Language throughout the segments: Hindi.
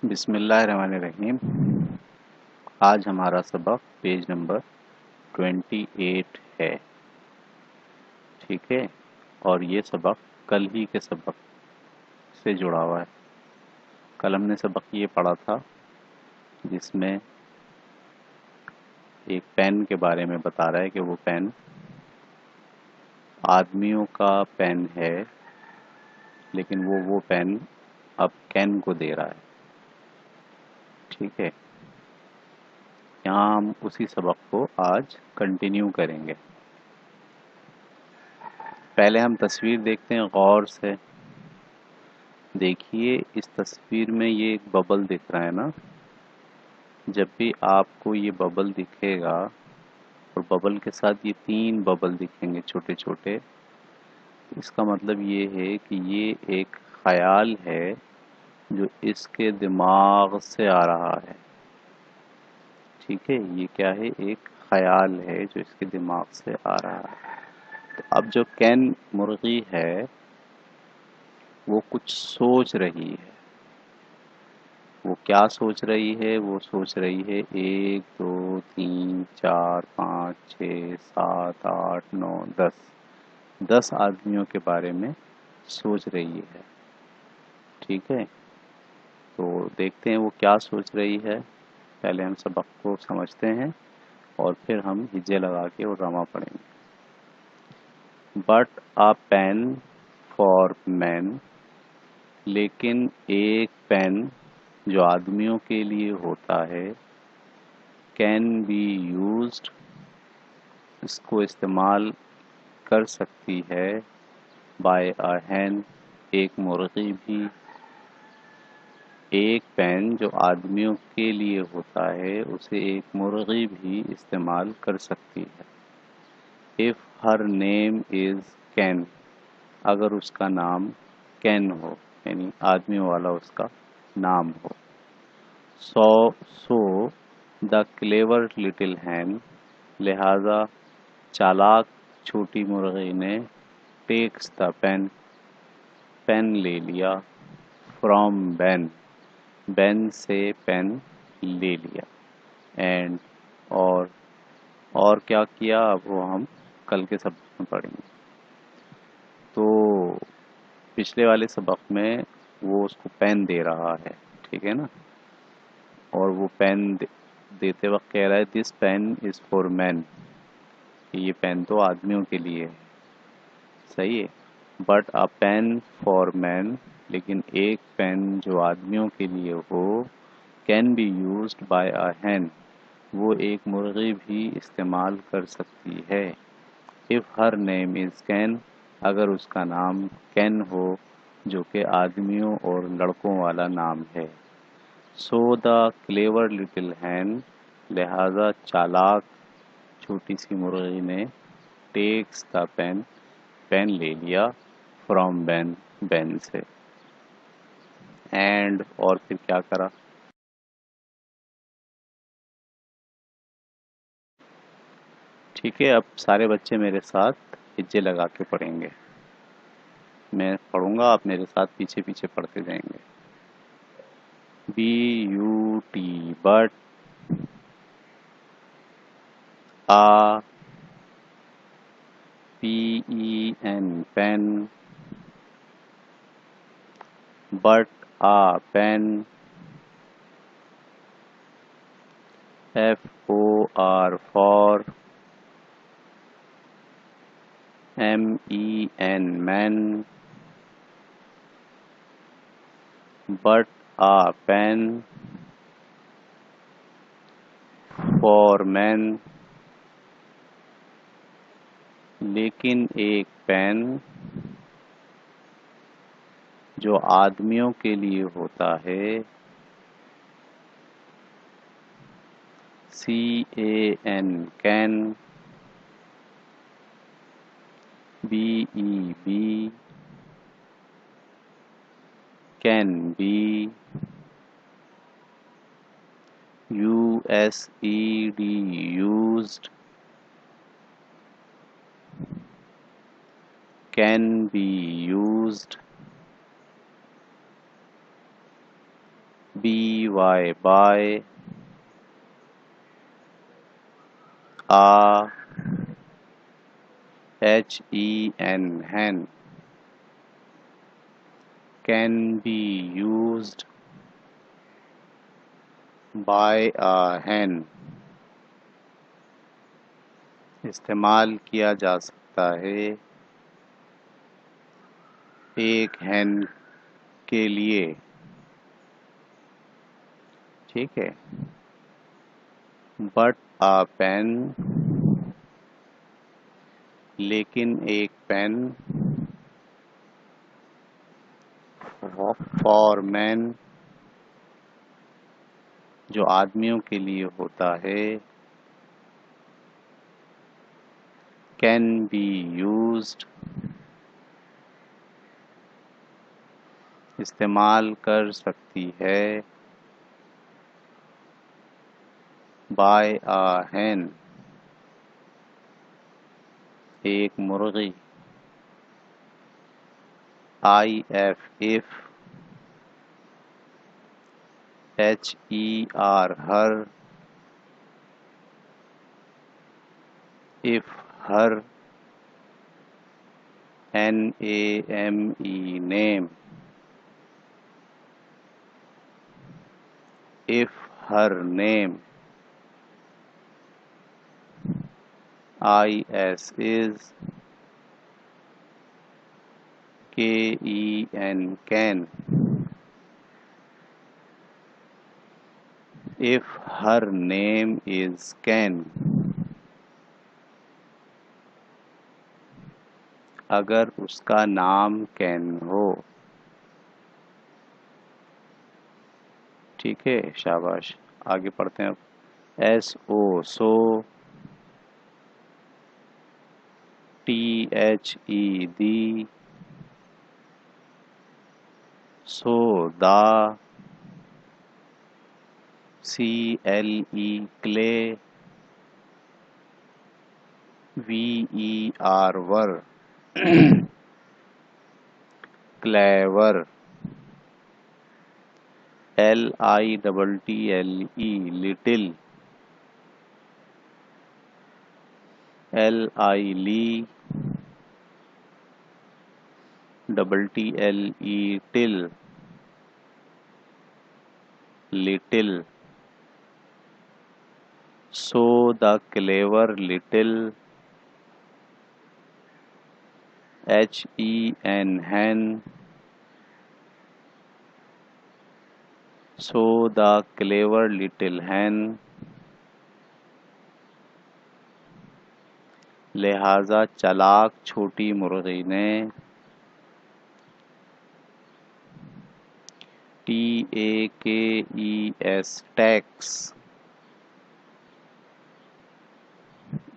बिस्मिल्लाहिर्रहमानिर्रहीम। आज हमारा सबक पेज नंबर 28 है। ठीक है, और ये सबक कल ही के सबक से जुड़ा हुआ है। कल हमने सबक ये पढ़ा था जिसमें एक पेन के बारे में बता रहा है कि वो पेन आदमियों का पेन है, लेकिन वो पेन अब कैन को दे रहा है। ठीक है, यहाँ हम उसी सबक को आज कंटिन्यू करेंगे। पहले हम तस्वीर देखते हैं गौर से। देखिए, इस तस्वीर में ये एक बबल दिख रहा है ना। जब भी आपको ये बबल दिखेगा और बबल के साथ ये 3 बबल दिखेंगे छोटे छोटे, इसका मतलब ये है कि ये एक ख्याल है जो इसके दिमाग से आ रहा है। ठीक है, ये क्या है? एक ख्याल है जो इसके दिमाग से आ रहा है। तो अब जो कैन मुर्गी है वो कुछ सोच रही है। वो क्या सोच रही है? वो सोच रही है 1 2 3 4 5 6 7 8 9 10 आदमियों के बारे में सोच रही है। ठीक है, तो देखते हैं वो क्या सोच रही है। पहले हम सबक को समझते हैं और फिर हम हिज्जे लगा के और ड्रामा पढ़ेंगे। But a pen for man, लेकिन एक पेन जो आदमियों के लिए होता है, कैन बी यूज्ड, इसको इस्तेमाल कर सकती है, बाय अ हैन, एक मुर्गी भी। एक पेन जो आदमियों के लिए होता है उसे एक मुर्गी भी इस्तेमाल कर सकती है। If her name is Ken, अगर उसका नाम कैन हो, यानी आदमियों वाला उसका नाम हो। सो द क्लेवर लिटिल हैन, लिहाजा चालाक छोटी मुर्गी ने टेक्स द पेन, पेन ले लिया। फ्रॉम बेन, बेन से पेन ले लिया। एंड, और क्या किया अब वो हम कल के सबक में पढ़ेंगे। तो पिछले वाले सबक में वो उसको पेन दे रहा है, ठीक है ना। और वो पेन देते वक्त कह रहा है this pen is for man, ये पेन तो आदमियों के लिए है। सही है, but a pen for man, लेकिन एक पेन जो आदमियों के लिए हो, can be used by a hen, वो एक मुर्गी भी इस्तेमाल कर सकती है। If her name is Ken, अगर उसका नाम कैन हो, जो कि आदमियों और लड़कों वाला नाम है। So the clever little hen, लिहाजा चालाक छोटी सी मुर्गी ने टेक्स द पेन, पेन ले लिया। फ्रॉम बेन, बेन से। एंड, और फिर क्या करा? ठीक है, अब सारे बच्चे मेरे साथ हिज्जे लगा के पढ़ेंगे। मैं पढ़ूंगा, आप मेरे साथ पीछे पीछे पढ़ते जाएंगे। B U T, but. A, P E N, pen. But a pen. F O R for, M E N man. But a pen for man, लेकिन एक पेन जो आदमियों के लिए होता है, C A N can, B E be, can be, U S E D used, can be used. by by, a hen, can be used by a hen, इस्तेमाल किया जा सकता है एक hen के लिए। ठीक है। बट a pen, लेकिन एक पेन, फॉर मैन, जो आदमियों के लिए होता है, कैन बी यूज्ड, इस्तेमाल कर सकती है बाय अ hen, एक मुर्गी। if her, if her, name, name, if her name, is, can, if her name is can, अगर उसका नाम कैन हो। ठीक है, शाबाश। आगे पढ़ते हैं अब। SO so, THE the, so the, CLE cle, VER ver, clever, LITTLE little, LI li, TTLE tle, little. So the clever little, hen, so the clever little hen, लिहाजा चालाक छोटी मुर्गी ने, TAKES टैक्स,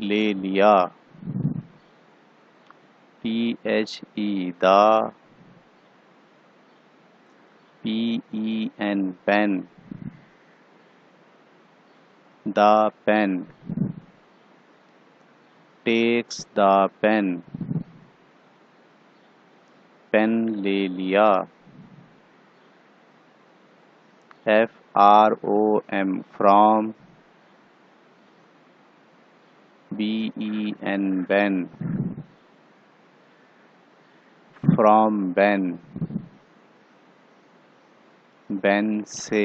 ले लिया, THE the, PEN pen, the pen, takes the pen, pen ले लिया, FROM from, BEN Ben, from Ben, Ben से,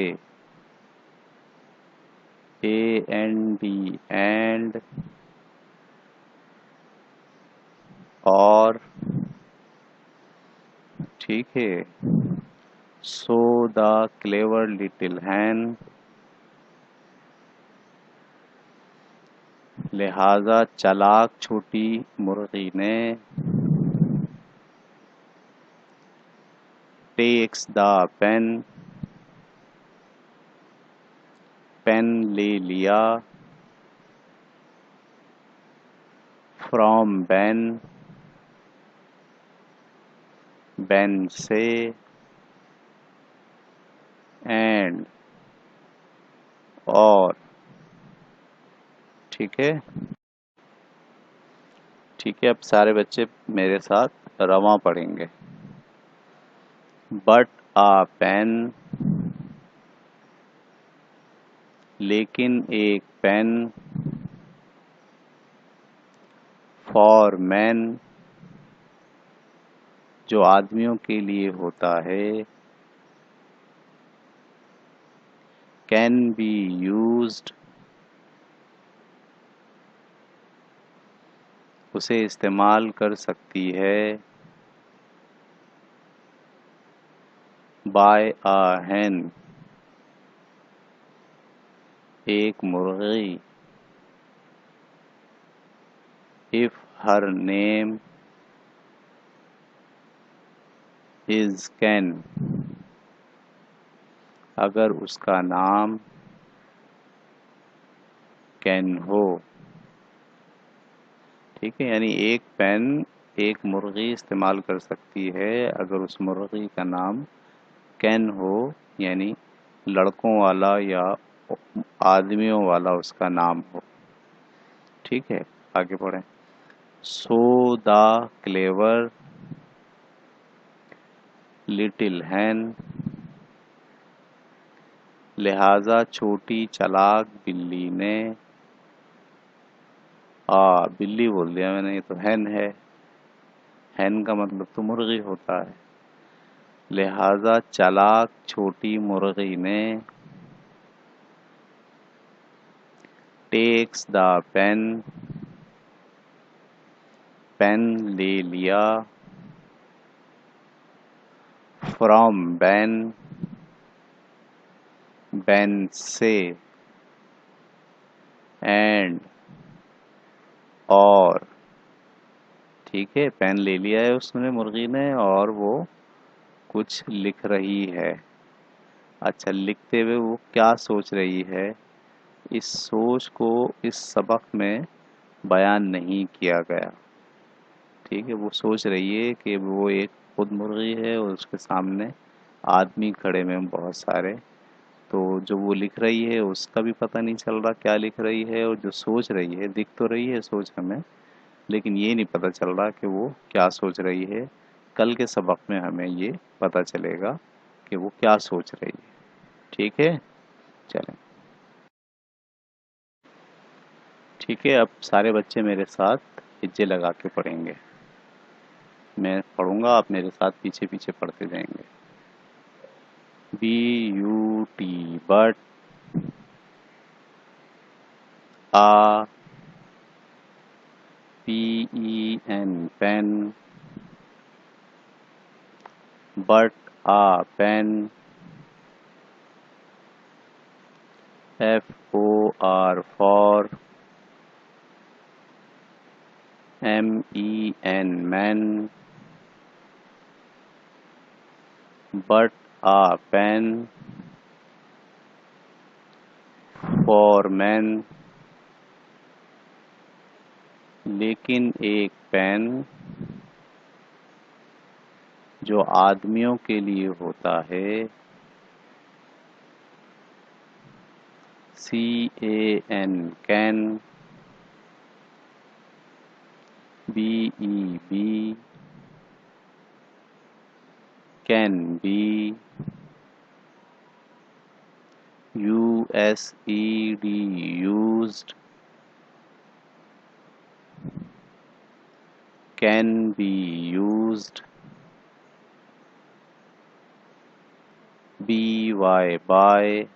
AND एंड, और। ठीक है। So the clever little hen, लिहाजा चालाक छोटी मुर्गी ने, टेक्स द पेन, पेन ले लिया, फ्रॉम बेन, बेन से, एंड, और। ठीक है। ठीक है, अब सारे बच्चे मेरे साथ रवा पढ़ेंगे। बट आ पेन, लेकिन एक पेन फॉर मैन जो आदमियों के लिए होता है कैन बी यूज्ड उसे इस्तेमाल कर सकती है बाय अ हैन एक मुर्गी if her name is can अगर उसका नाम कैन हो। ठीक है, यानी एक पेन एक मुर्गी इस्तेमाल कर सकती है अगर उस मुर्गी का नाम कैन हो, यानी लड़कों वाला या आदमियों वाला उसका नाम हो। ठीक है, आगे बढ़ें। सो द क्लेवर लिटिल हैन लिहाजा छोटी चालाक बिल्ली ने बिल्ली बोल दिया मैंने, ये तो हैन है। हैन का मतलब तो मुर्गी होता है। लिहाजा चालाक छोटी मुर्गी ने टेक्स द पेन पेन ले लिया फ्रॉम बैन बैन से एंड और। ठीक है, पेन ले लिया है उसने मुर्गी ने और वो कुछ लिख रही है। अच्छा, लिखते हुए वो क्या सोच रही है, इस सोच को इस सबक में बयान नहीं किया गया। ठीक है, वो सोच रही है कि वो एक खुद मुर्गी है और उसके सामने आदमी खड़े में बहुत सारे। तो जो वो लिख रही है उसका भी पता नहीं चल रहा क्या लिख रही है, और जो सोच रही है दिख तो रही है सोच हमें, लेकिन ये नहीं पता चल रहा कि वो क्या सोच रही है। कल के सबक में हमें ये पता चलेगा कि वो क्या सोच रही है। ठीक है, चलें। ठीक है, अब सारे बच्चे मेरे साथ हिज्जे लगा के पढ़ेंगे। मैं पढ़ूंगा, आप मेरे साथ पीछे पीछे पढ़ते जाएंगे। B U T but, a P E N pen, but a pen, F O R for, M E N man, but a pen for man लेकिन एक पेन जो आदमियों के लिए होता है C A N can, B E be can be, U S E D used can be used, B Y by,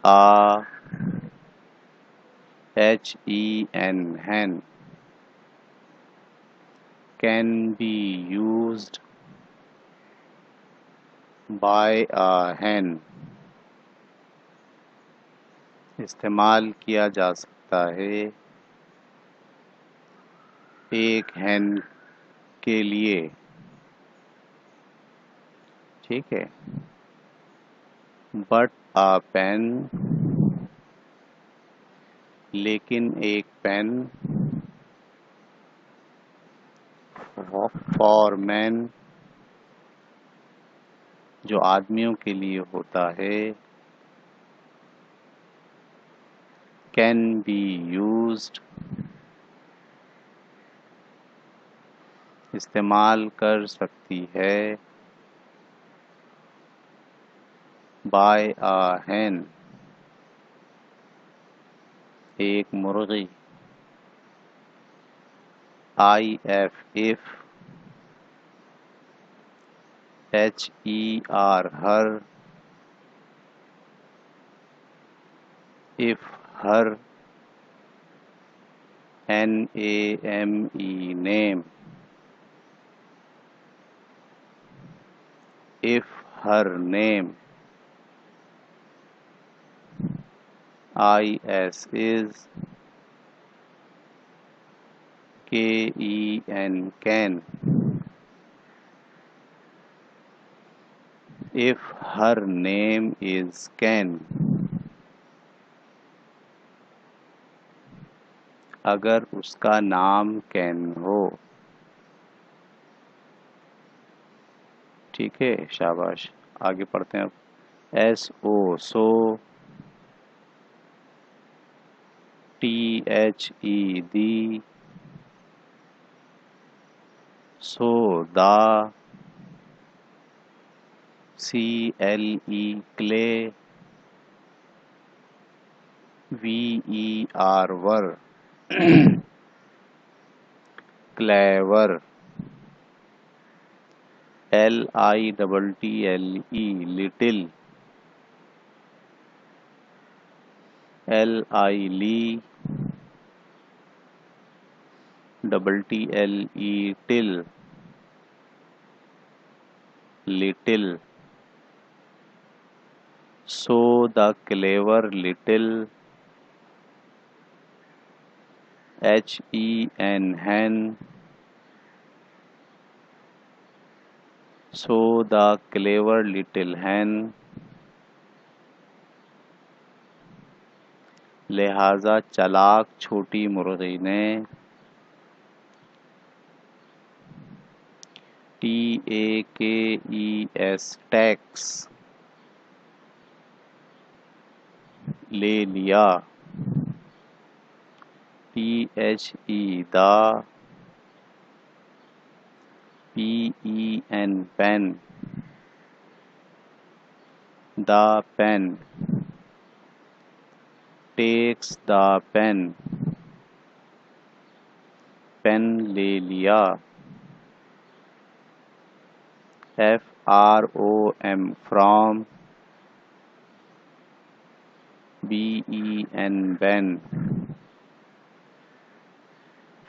a H E N hen can be used by a hen इस्तेमाल किया जा सकता है एक हैन के लिए। ठीक है, बट आ पेन लेकिन एक पेन फॉर मैन जो आदमियों के लिए होता है कैन बी यूज्ड इस्तेमाल कर सकती है बाय अ hen, एक मुर्गी। if, her, if, her, name, name, if, her name, is, can, if her name is can, अगर उसका नाम कैन हो। ठीक है, शाबाश। आगे पढ़ते हैं अब। SO, so, THE, the, so the, CLE, cle, VER, ver, clever, LITTLE, little, LI, TTLE, tle, little, so the clever little, HEN, hen, so the clever little hen, लिहाजा चालाक छोटी मुर्गी ने, TAKES, टैक्स, ले लिया, THE, the, PEN, pen, the pen, takes the pen, pen ले लिया, FROM, from, BEN, Ben,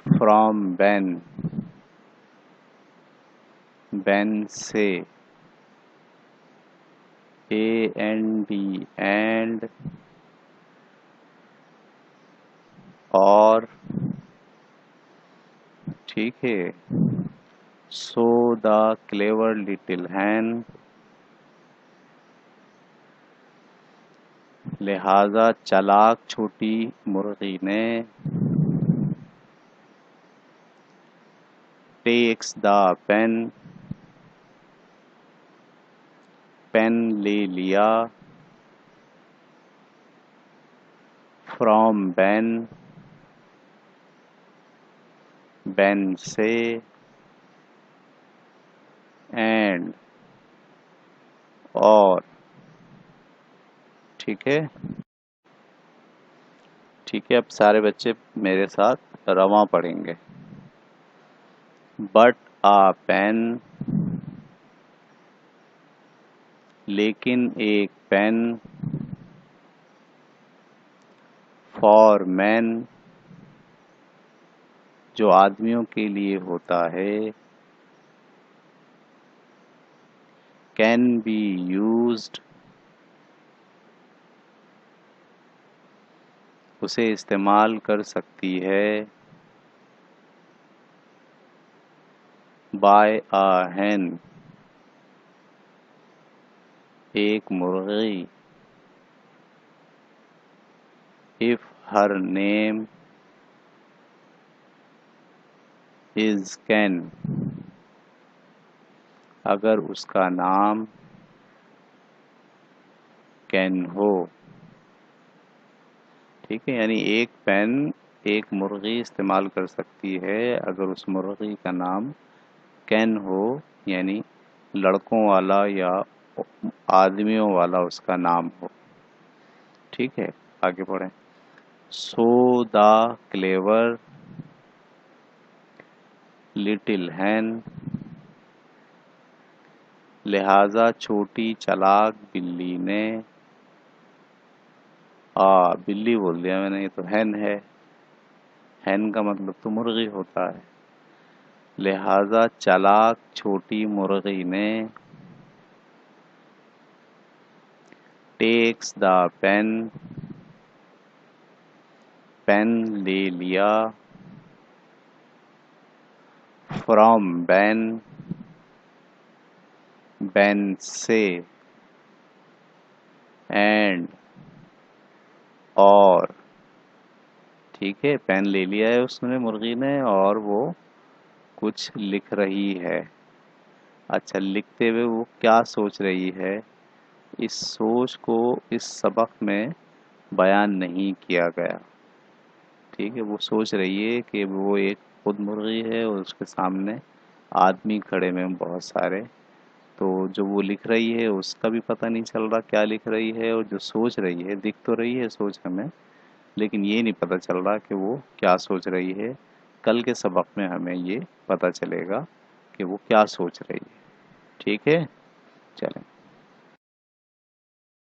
from Ben, Ben से, AND, एंड, और, ठीक है। So the clever little hen, लिहाजा चालाक छोटी मुर्गी ने, टेक्स द पेन, पेन ले लिया, फ्रॉम बेन, बेन से, एंड, और, ठीक है। ठीक है, अब सारे बच्चे मेरे साथ रवां पढ़ेंगे। बट आ पेन, लेकिन एक पेन, फॉर मैन, जो आदमियों के लिए होता है, कैन बी यूज्ड, उसे इस्तेमाल कर सकती है, बाय अ hen, एक मुर्गी, if her name is can, अगर उसका नाम कैन हो। ठीक है, यानी एक पेन एक मुर्गी इस्तेमाल कर सकती है अगर उस मुर्गी का नाम कैन हो, यानी लड़कों वाला या आदमियों वाला उसका नाम हो। ठीक है, आगे पढ़ें। सो द क्लेवर लिटिल हैन, लिहाजा छोटी चालाक बिल्ली ने, बिल्ली बोल दिया मैंने, ये तो हैन है, हैन का मतलब तो मुर्गी होता है। लिहाजा चालाक छोटी मुर्गी ने टेक्स द पेन, पेन ले लिया, फ्रॉम बैन, बैन से, एंड और। ठीक है, पेन ले लिया है उसने मुर्गी ने और वो कुछ लिख रही है। अच्छा, लिखते हुए वो क्या सोच रही है, इस सोच को इस सबक में बयान नहीं किया गया। ठीक है, वो सोच रही है कि वो एक खुद मुर्गी है और उसके सामने आदमी खड़े में बहुत सारे। तो जो वो लिख रही है उसका भी पता नहीं चल रहा क्या लिख रही है, और जो सोच रही है, दिख तो रही है सोच हमें, लेकिन ये नहीं पता चल रहा कि वो क्या सोच रही है। कल के सबक में हमें ये पता चलेगा कि वो क्या सोच रही है। ठीक है, चलें।